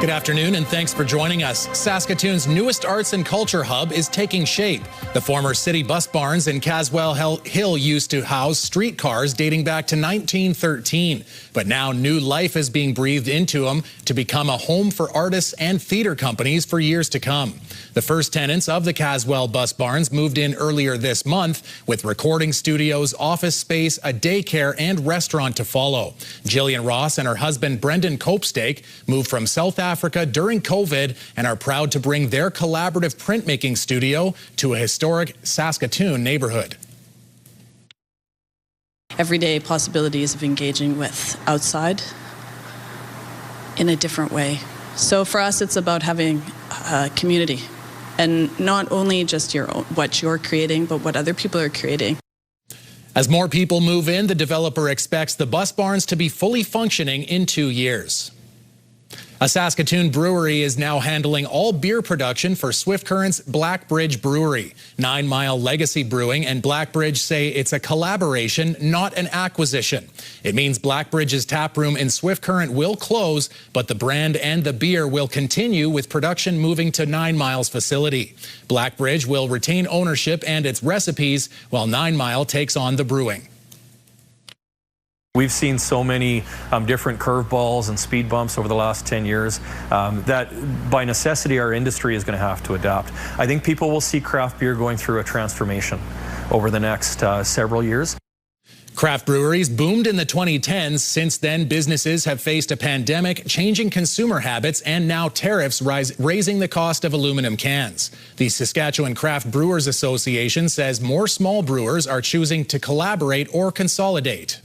Good afternoon and thanks for joining us. Saskatoon's newest arts and culture hub is taking shape. The former city bus barns in Caswell Hill used to house streetcars dating back to 1913. But now new life is being breathed into them to become a home for artists and theater companies for years to come. The first tenants of the Caswell Bus Barns moved in earlier this month with recording studios, office space, a daycare and restaurant to follow. Jillian Ross and her husband Brendan Copestake moved from South Africa during COVID and are proud to bring their collaborative printmaking studio to a historic Saskatoon neighborhood. Everyday possibilities of engaging with outside in a different way. So for us, it's about having a community, and not only just what you're creating, but what other people are creating. As more people move in, the developer expects the bus barns to be fully functioning in 2 years. A Saskatoon brewery is now handling all beer production for Swift Current's Blackbridge Brewery. 9 Mile Legacy Brewing and Blackbridge say it's a collaboration, not an acquisition. It means Blackbridge's taproom in Swift Current will close, but the brand and the beer will continue with production moving to 9 Mile's facility. Blackbridge will retain ownership and its recipes, while 9 Mile takes on the brewing. We've seen so many different curveballs and speed bumps over the last 10 years that by necessity our industry is going to have to adapt. I think people will see craft beer going through a transformation over the next several years. Craft breweries boomed in the 2010s. Since then, businesses have faced a pandemic, changing consumer habits, and now tariffs raising the cost of aluminum cans. The Saskatchewan Craft Brewers Association says more small brewers are choosing to collaborate or consolidate.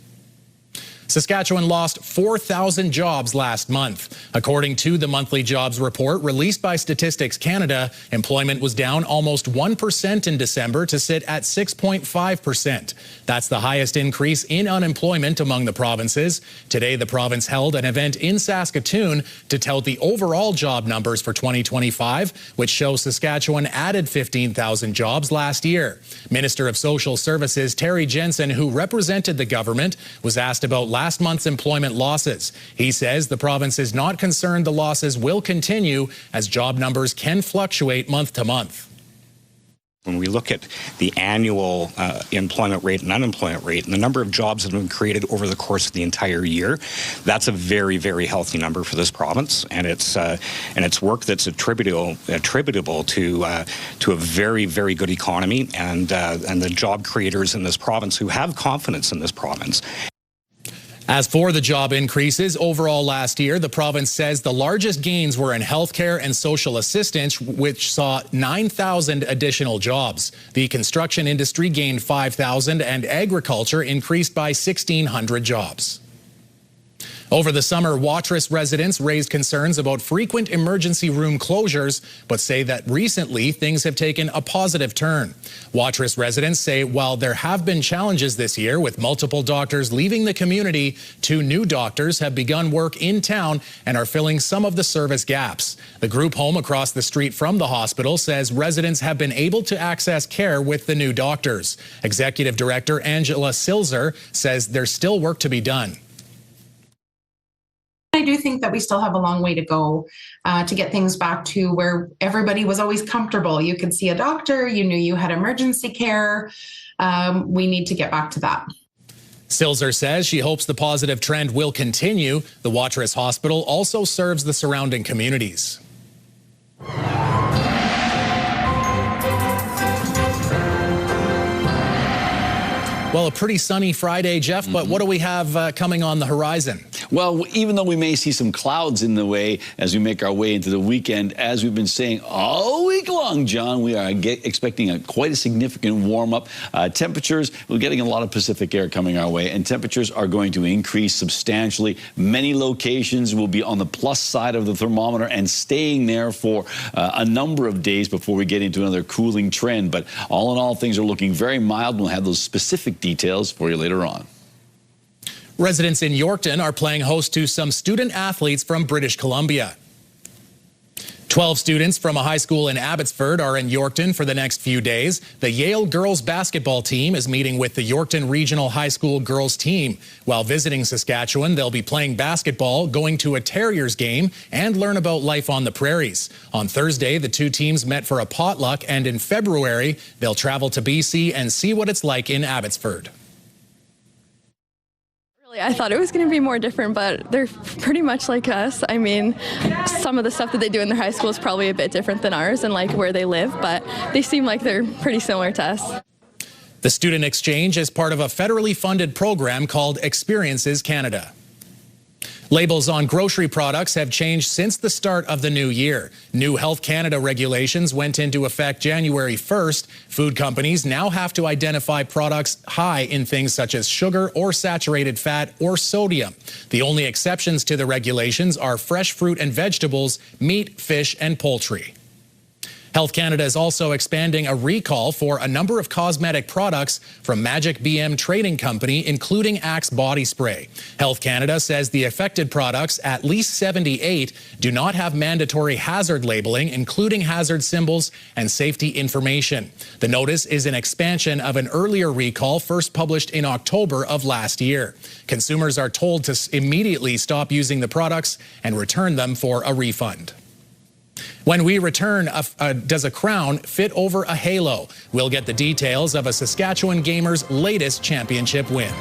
Saskatchewan lost 4,000 jobs last month. According to the monthly jobs report released by Statistics Canada, employment was down almost 1% in December to sit at 6.5%. That's the highest increase in unemployment among the provinces. Today, the province held an event in Saskatoon to tout the overall job numbers for 2025, which show Saskatchewan added 15,000 jobs last year. Minister of Social Services Terry Jensen, who represented the government, was asked about last month's employment losses. He says the province is not concerned the losses will continue as job numbers can fluctuate month to month. When we look at the annual employment rate and unemployment rate and the number of jobs that have been created over the course of the entire year, that's a very, very healthy number for this province, and it's work that's attributable to a very, very good economy and the job creators in this province who have confidence in this province. As for the job increases overall last year, the province says the largest gains were in healthcare and social assistance, which saw 9,000 additional jobs. The construction industry gained 5,000 and agriculture increased by 1,600 jobs. Over the summer, Wattress residents raised concerns about frequent emergency room closures, but say that recently things have taken a positive turn. Wattress residents say while there have been challenges this year with multiple doctors leaving the community, 2 new doctors have begun work in town and are filling some of the service gaps. The group home across the street from the hospital says residents have been able to access care with the new doctors. Executive Director Angela Silzer says there's still work to be done. I do think that we still have a long way to go to get things back to where everybody was always comfortable. You could see a doctor, you knew you had emergency care. We need to get back to that. Silzer says she hopes the positive trend will continue. The Wattress Hospital also serves the surrounding communities. Well, a pretty sunny Friday, Jeff, but what do we have coming on the horizon? Well, even though we may see some clouds in the way as we make our way into the weekend, as we've been saying all week long, John, we are expecting quite a significant warm-up. Temperatures, we're getting a lot of Pacific air coming our way, and temperatures are going to increase substantially. Many locations will be on the plus side of the thermometer and staying there for a number of days before we get into another cooling trend. But all in all, things are looking very mild. We'll have those specific details for you later on. Residents in Yorkton are playing host to some student athletes from British Columbia. 12 students from a high school in Abbotsford are in Yorkton for the next few days. The Yale girls basketball team is meeting with the Yorkton Regional High School girls team. While visiting Saskatchewan, they'll be playing basketball, going to a Terriers game, and learn about life on the prairies. On Thursday, the two teams met for a potluck, and in February, they'll travel to BC and see what it's like in Abbotsford. I thought it was going to be more different, but they're pretty much like us. I mean, some of the stuff that they do in their high school is probably a bit different than ours and like where they live, but they seem like they're pretty similar to us. The student exchange is part of a federally funded program called Experiences Canada. Labels on grocery products have changed since the start of the new year. New Health Canada regulations went into effect January 1st. Food companies now have to identify products high in things such as sugar or saturated fat or sodium. The only exceptions to the regulations are fresh fruit and vegetables, meat, fish, and poultry. Health Canada is also expanding a recall for a number of cosmetic products from Magic BM Trading Company, including Axe body spray. Health Canada says the affected products, at least 78, do not have mandatory hazard labeling, including hazard symbols and safety information. The notice is an expansion of an earlier recall first published in October of last year. Consumers are told to immediately stop using the products and return them for a refund. When we return, does a crown fit over a halo? We'll get the details of a Saskatchewan gamer's latest championship win.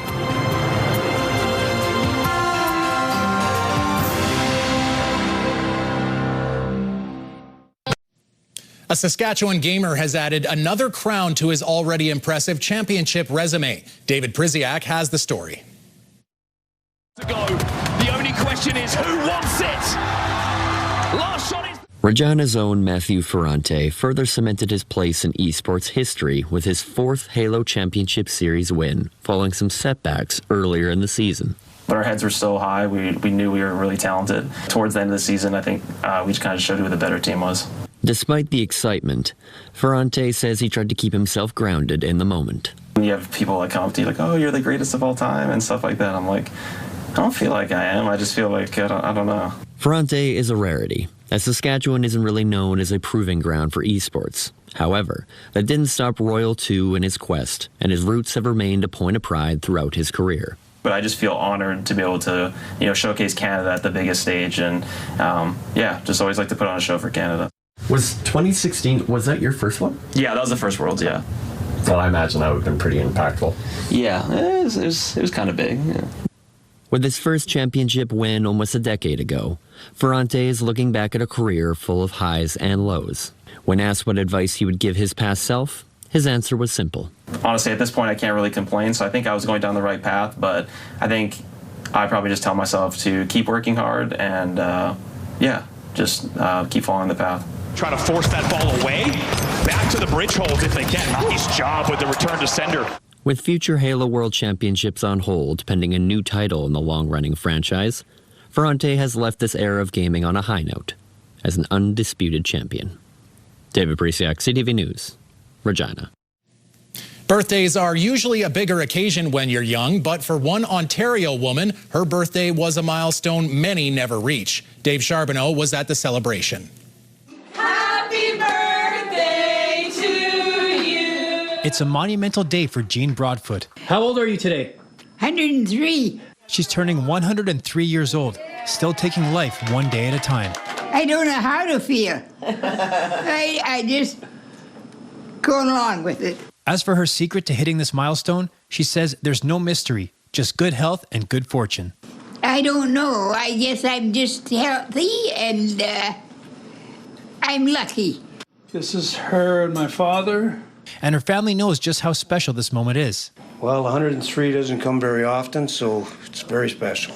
A Saskatchewan gamer has added another crown to his already impressive championship resume. David Priziak has the story. The only question is who wants it? Last shot is... Regina's own Matthew Ferrante further cemented his place in esports history with his fourth Halo Championship Series win, following some setbacks earlier in the season. But our heads were so high, we knew we were really talented. Towards the end of the season, I think we just kind of showed who the better team was. Despite the excitement, Ferrante says he tried to keep himself grounded in the moment. When you have people that come up to you like, oh, you're the greatest of all time and stuff like that, I'm like, I don't feel like I am. I just feel like, I don't know. Ferrante is a rarity, as Saskatchewan isn't really known as a proving ground for esports. However, that didn't stop Royal 2 in his quest, and his roots have remained a point of pride throughout his career. But I just feel honored to be able to, showcase Canada at the biggest stage, and just always like to put on a show for Canada. Was 2016, was that your first one? Yeah, that was the first Worlds, yeah. Well, I imagine that would have been pretty impactful. Yeah, it was kind of big, yeah. With his first championship win almost a decade ago, Ferrante is looking back at a career full of highs and lows. When asked what advice he would give his past self, his answer was simple. Honestly, at this point, I can't really complain, so I think I was going down the right path, but I think I probably just tell myself to keep working hard and, just keep following the path. Trying to force that ball away. Back to the bridge holes if they can. Nice job with the return to sender. With future Halo World Championships on hold pending a new title in the long-running franchise, Ferrante has left this era of gaming on a high note as an undisputed champion. David Priziak, CTV News, Regina. Birthdays are usually a bigger occasion when you're young, but for one Ontario woman, her birthday was a milestone many never reach. Dave Charbonneau was at the celebration. Happy birthday to you. It's a monumental day for Jean Broadfoot. How old are you today? 103. She's turning 103 years old, still taking life one day at a time. I don't know how to feel. I just go along with it. As for her secret to hitting this milestone, she says there's no mystery, just good health and good fortune. I don't know. I guess I'm just healthy and I'm lucky. This is her and my father. And her family knows just how special this moment is. Well, 103 doesn't come very often, so it's very special.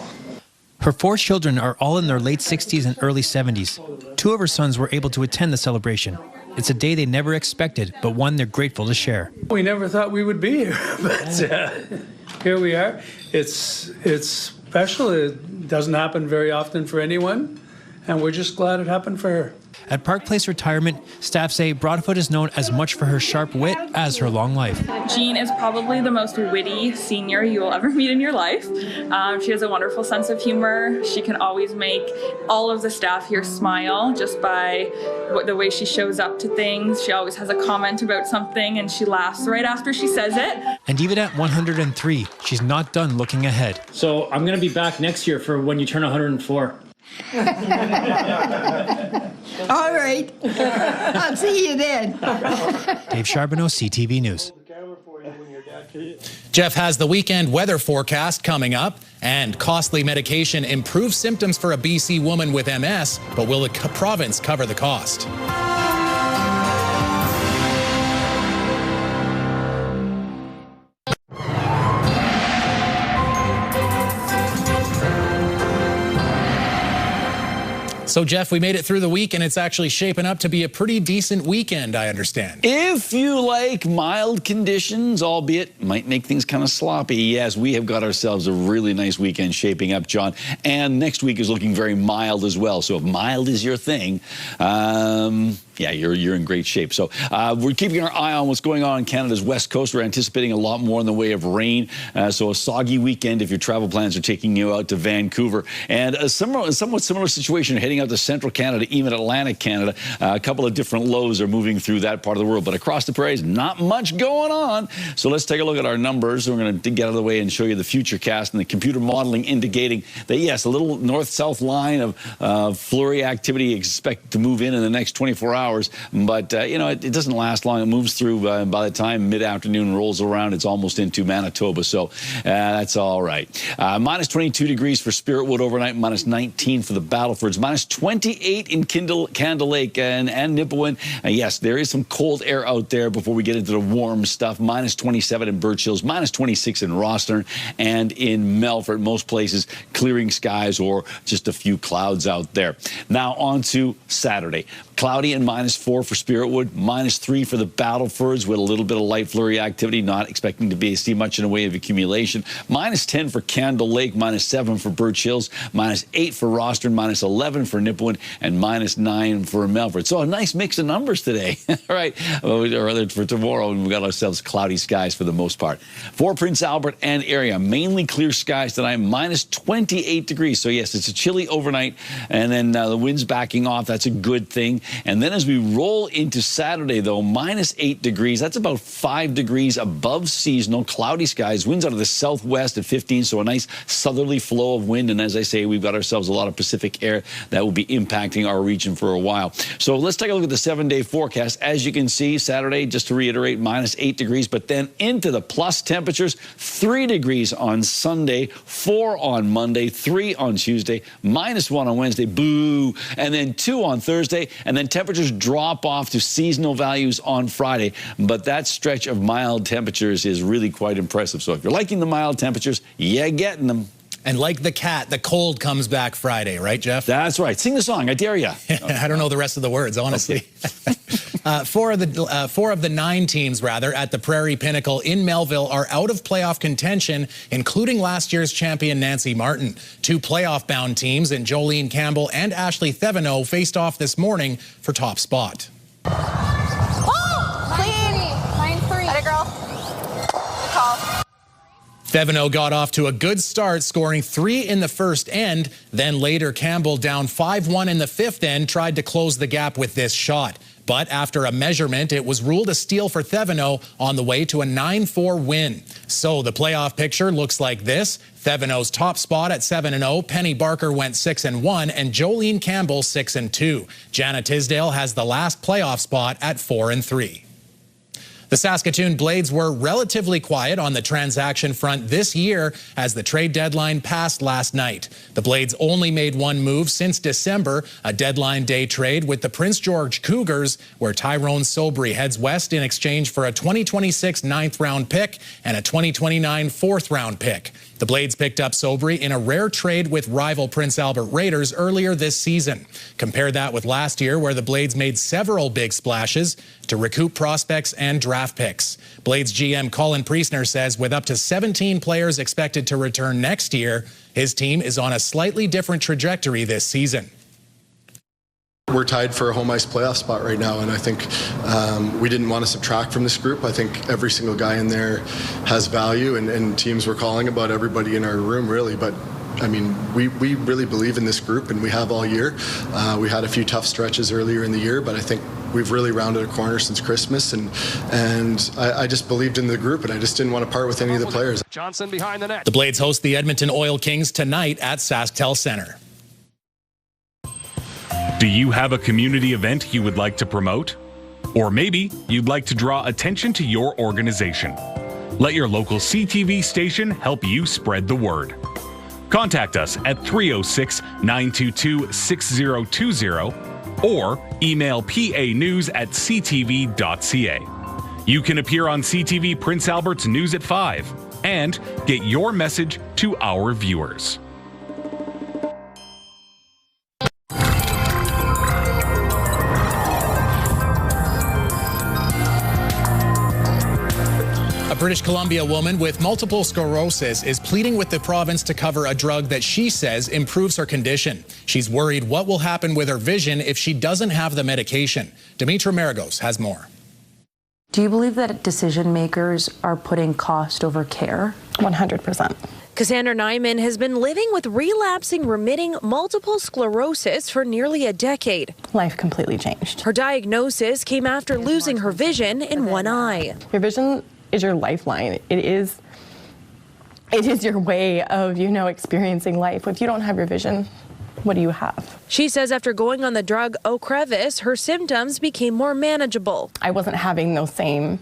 Her 4 children are all in their late 60s and early 70s. 2 of her sons were able to attend the celebration. It's a day they never expected, but one they're grateful to share. We never thought we would be here, but here we are. It's special. It doesn't happen very often for anyone, and we're just glad it happened for her. At Park Place Retirement, staff say Broadfoot is known as much for her sharp wit as her long life. Jean is probably the most witty senior you will ever meet in your life. She has a wonderful sense of humor. She can always make all of the staff here smile just by the way she shows up to things. She always has a comment about something and she laughs right after she says it. And even at 103, she's not done looking ahead. So I'm going to be back next year for when you turn 104. All right. I'll see you then. Dave Charbonneau, CTV News. Jeff has the weekend weather forecast coming up, and costly medication improves symptoms for a BC woman with MS, but will the province cover the cost? So, Jeff, we made it through the week, and it's actually shaping up to be a pretty decent weekend, I understand. If you like mild conditions, albeit might make things kind of sloppy, yes, we have got ourselves a really nice weekend shaping up, John. And next week is looking very mild as well. So if mild is your thing, yeah, you're in great shape. So we're keeping our eye on what's going on Canada's west coast. We're anticipating a lot more in the way of rain. So a soggy weekend if your travel plans are taking you out to Vancouver. And a somewhat similar situation heading out to central Canada, even Atlantic Canada. A couple of different lows are moving through that part of the world. But across the prairies, not much going on. So let's take a look at our numbers. We're going to get out of the way and show you the future cast and the computer modeling indicating that, yes, a little north-south line of flurry activity expected to move in the next 24 hours. But, you know, it doesn't last long. It moves through by the time mid-afternoon rolls around. It's almost into Manitoba. So that's all right. Minus 22 degrees for Spiritwood overnight. Minus 19 for the Battlefords. Minus 28 in Candle Lake and Nipawin. Yes, there is some cold air out there before we get into the warm stuff. Minus 27 in Birch Hills. Minus 26 in Rosthern and in Melfort. Most places clearing skies or just a few clouds out there. Now on to Saturday. Cloudy and minus 4 for Spiritwood, minus 3 for the Battlefords with a little bit of light flurry activity, not expecting to see much in the way of accumulation. Minus 10 for Candle Lake, minus 7 for Birch Hills, minus 8 for Rosthern, minus 11 for Nipawin, and minus 9 for Melfort. So a nice mix of numbers today. All right, or rather for tomorrow, we've got ourselves cloudy skies for the most part. For Prince Albert and area, mainly clear skies tonight, minus 28 degrees. So yes, it's a chilly overnight, and then the wind's backing off. That's a good thing. And then as we roll into Saturday, though, minus 8 degrees. That's about 5 degrees above seasonal. Cloudy skies. Winds out of the southwest at 15, so a nice southerly flow of wind. And as I say, we've got ourselves a lot of Pacific air that will be impacting our region for a while. So let's take a look at the 7-day forecast. As you can see, Saturday, just to reiterate, minus 8 degrees, but then into the plus temperatures. 3 degrees on Sunday, 4 on Monday, 3 on Tuesday, minus 1 on Wednesday, boo, and then 2 on Thursday, and then temperatures drop off to seasonal values on Friday. But that stretch of mild temperatures is really quite impressive. So if you're liking the mild temperatures, you're getting them. And like the cat, the cold comes back Friday, right, Jeff? That's right. Sing the song. I dare you. I don't know the rest of the words, honestly. Okay. 4 of the 9 teams, at the Prairie Pinnacle in Melville are out of playoff contention, including last year's champion Nancy Martin. 2 playoff-bound teams in Jolene Campbell and Ashley Thevenot faced off this morning for top spot. Oh! Clean! 9-3. Let it, girl. Good call. Thevenot got off to a good start, scoring 3 in the first end. Then later, Campbell, down 5-1 in the 5th end, tried to close the gap with this shot. But after a measurement, it was ruled a steal for Thevenot on the way to a 9-4 win. So the playoff picture looks like this. Thevenot's top spot at 7-0. Penny Barker went 6-1, and Jolene Campbell 6-2. Jana Tisdale has the last playoff spot at 4-3. The Saskatoon Blades were relatively quiet on the transaction front this year as the trade deadline passed last night. The Blades only made one move since December, a deadline day trade with the Prince George Cougars, where Tyrone Sobry heads west in exchange for a 2026 9th-round pick and a 2029 4th-round pick. The Blades picked up Sobry in a rare trade with rival Prince Albert Raiders earlier this season. Compare that with last year, where the Blades made several big splashes to recoup prospects and draft picks. Blades GM Colin Priestner says with up to 17 players expected to return next year, his team is on a slightly different trajectory this season. we're tied for a home ice playoff spot right now, and I think we didn't want to subtract from this group. I think every single guy in there has value, and teams were calling about everybody in our room, really, but I mean, we really believe in this group, and we have all year. We had a few tough stretches earlier in the year, but I think we've really rounded a corner since Christmas, and I just believed in the group, and I just didn't want to part with any of the players. Johnson behind the net. The Blades host the Edmonton Oil Kings tonight at SaskTel Centre. Do you have a community event you would like to promote? Or maybe you'd like to draw attention to your organization. Let your local CTV station help you spread the word. Contact us at 306-922-6020 or email panews@ctv.ca. You can appear on CTV Prince Albert's News at 5 and get your message to our viewers. A British Columbia woman with multiple sclerosis is pleading with the province to cover a drug that she says improves her condition. She's worried what will happen with her vision if she doesn't have the medication. Dimitra Maragos has more. Do you believe that decision makers are putting cost over care? 100%. Cassandra Nyman has been living with relapsing remitting multiple sclerosis for nearly a decade. Life completely changed. Her diagnosis came after losing her vision in one eye. Your vision is your lifeline. It is your way of, experiencing life. If you don't have your vision, what do you have? She says after going on the drug Ocrevus, her symptoms became more manageable. I wasn't having the same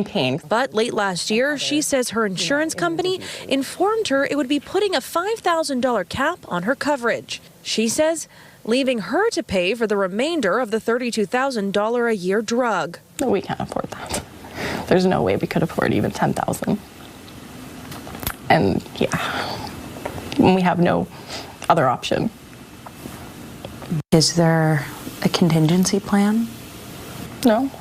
pain. But late last year, she says her insurance company informed her it would be putting a $5,000 cap on her coverage. She says leaving her to pay for the remainder of the $32,000 a year drug. No, we can't afford that. There's no way we could afford even $10,000. And we have no other option. Is there a contingency plan? No.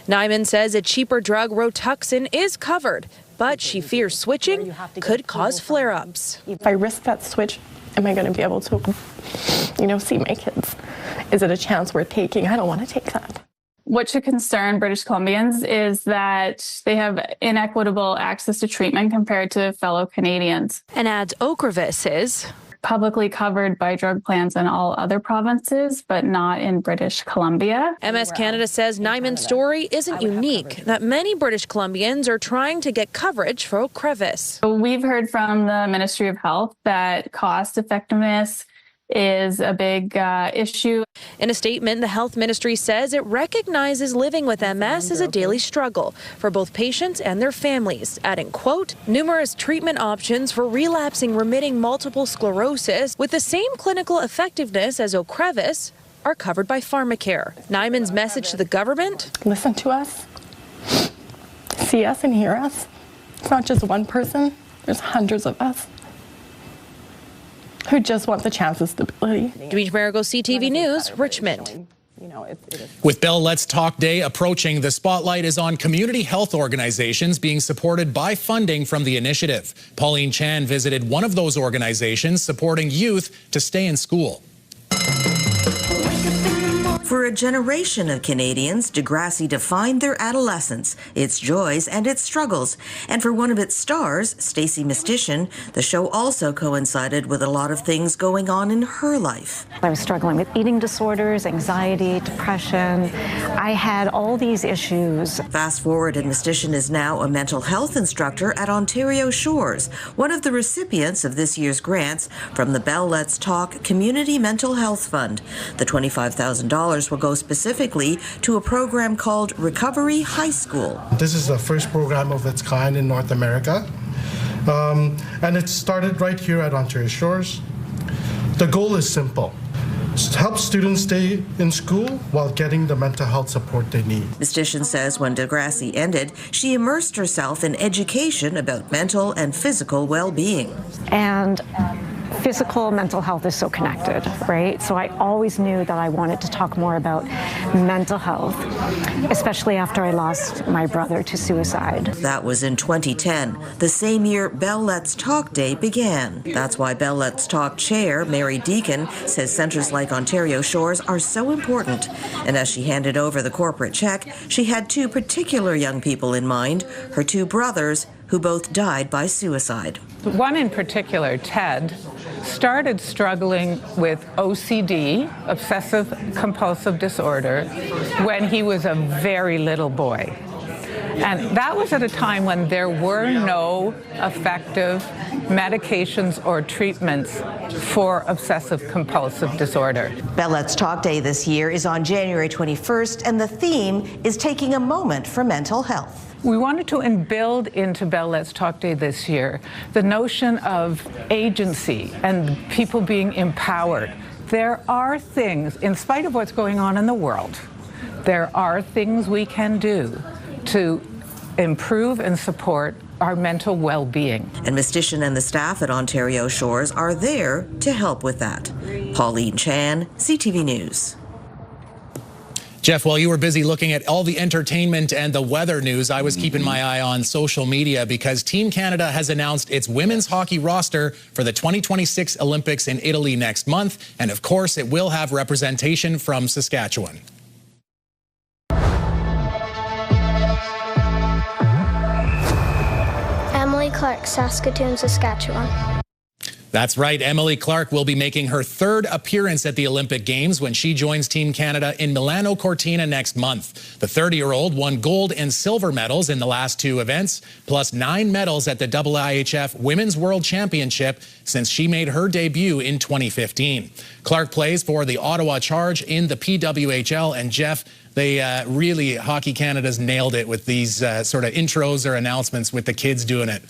Nyman says a cheaper drug, Rotuxan, is covered, but she fears switching could cause flare-ups. If I risk that switch, am I going to be able to, see my kids? Is it a chance worth taking? I don't want to take that. What should concern British Columbians is that they have inequitable access to treatment compared to fellow Canadians. And adds Ocrevus is publicly covered by drug plans in all other provinces, but not in British Columbia. MS Canada says Nyman's story isn't unique, that many British Columbians are trying to get coverage for Ocrevus. We've heard from the Ministry of Health that cost effectiveness is a big issue. In a statement, the Health Ministry says it recognizes living with MS as a daily struggle for both patients and their families, adding, quote, numerous treatment options for relapsing remitting multiple sclerosis with the same clinical effectiveness as Ocrevus are covered by pharmacare. Nyman's message to the government: listen to us, see us and hear us. It's not just one person, there's hundreds of us who just want the chance of stability. Dimitra Maragos, CTV News, Richmond. With Bell Let's Talk Day approaching, the spotlight is on community health organizations being supported by funding from the initiative. Pauline Chan visited one of those organizations supporting youth to stay in school. For a generation of Canadians, Degrassi defined their adolescence, its joys and its struggles. And for one of its stars, Stacey Mistyshin, the show also coincided with a lot of things going on in her life. I was struggling with eating disorders, anxiety, depression. I had all these issues. Fast forward, and Mistyshin is now a mental health instructor at Ontario Shores, one of the recipients of this year's grants from the Bell Let's Talk Community Mental Health Fund. The $25,000 will go specifically to a program called Recovery High School. This is the first program of its kind in North America, and it started right here at Ontario Shores. The goal is simple: help students stay in school while getting the mental health support they need. Mistyshin says when Degrassi ended, she immersed herself in education about mental and physical well-being. And physical, mental health is so connected, right? So I always knew that I wanted to talk more about mental health, especially after I lost my brother to suicide. That was in 2010, the same year Bell Let's Talk Day began. That's why Bell Let's Talk Chair Mary Deacon says centres like Ontario Shores are so important. And as she handed over the corporate check, she had two particular young people in mind, her two brothers, who both died by suicide. One in particular, Ted, started struggling with OCD, obsessive compulsive disorder, when he was a very little boy. And that was at a time when there were no effective medications or treatments for obsessive compulsive disorder. Bell Let's Talk Day this year is on January 21st, and the theme is taking a moment for mental health. We wanted to build into Bell Let's Talk Day this year the notion of agency and people being empowered. There are things, in spite of what's going on in the world, there are things we can do to improve and support our mental well-being. And Ms. Dishon and the staff at Ontario Shores are there to help with that. Pauline Chan, CTV News. Jeff, while you were busy looking at all the entertainment and the weather news, I was keeping my eye on social media because Team Canada has announced its women's hockey roster for the 2026 Olympics in Italy next month. And of course, it will have representation from Saskatchewan. Emily Clark, Saskatoon, Saskatchewan. That's right. Emily Clark will be making her third appearance at the Olympic Games when she joins Team Canada in Milano Cortina next month. The 30-year-old won gold and silver medals in the last two events, plus 9 medals at the IIHF Women's World Championship since she made her debut in 2015. Clark plays for the Ottawa Charge in the PWHL, and Jeff, they really, Hockey Canada's nailed it with these sort of intros or announcements with the kids doing it.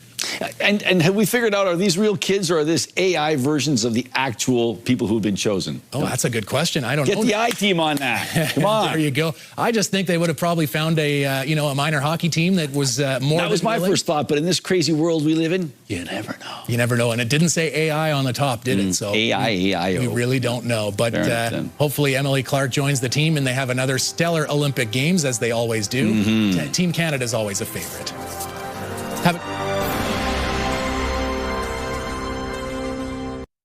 And have we figured out, are these real kids or are this AI versions of the actual people who've been chosen? Oh, that's a good question. I don't know. Get the I-team on that. Come on. There you go. I just think they would have probably found a, a minor hockey team that was more. That was my first thought, but in this crazy world we live in, you never know. You never know. And it didn't say AI on the top, did it? So AI. We really don't know. But hopefully Emily Clark joins the team and they have another stellar Olympic Games, as they always do. Team Canada is always a favorite. Have it.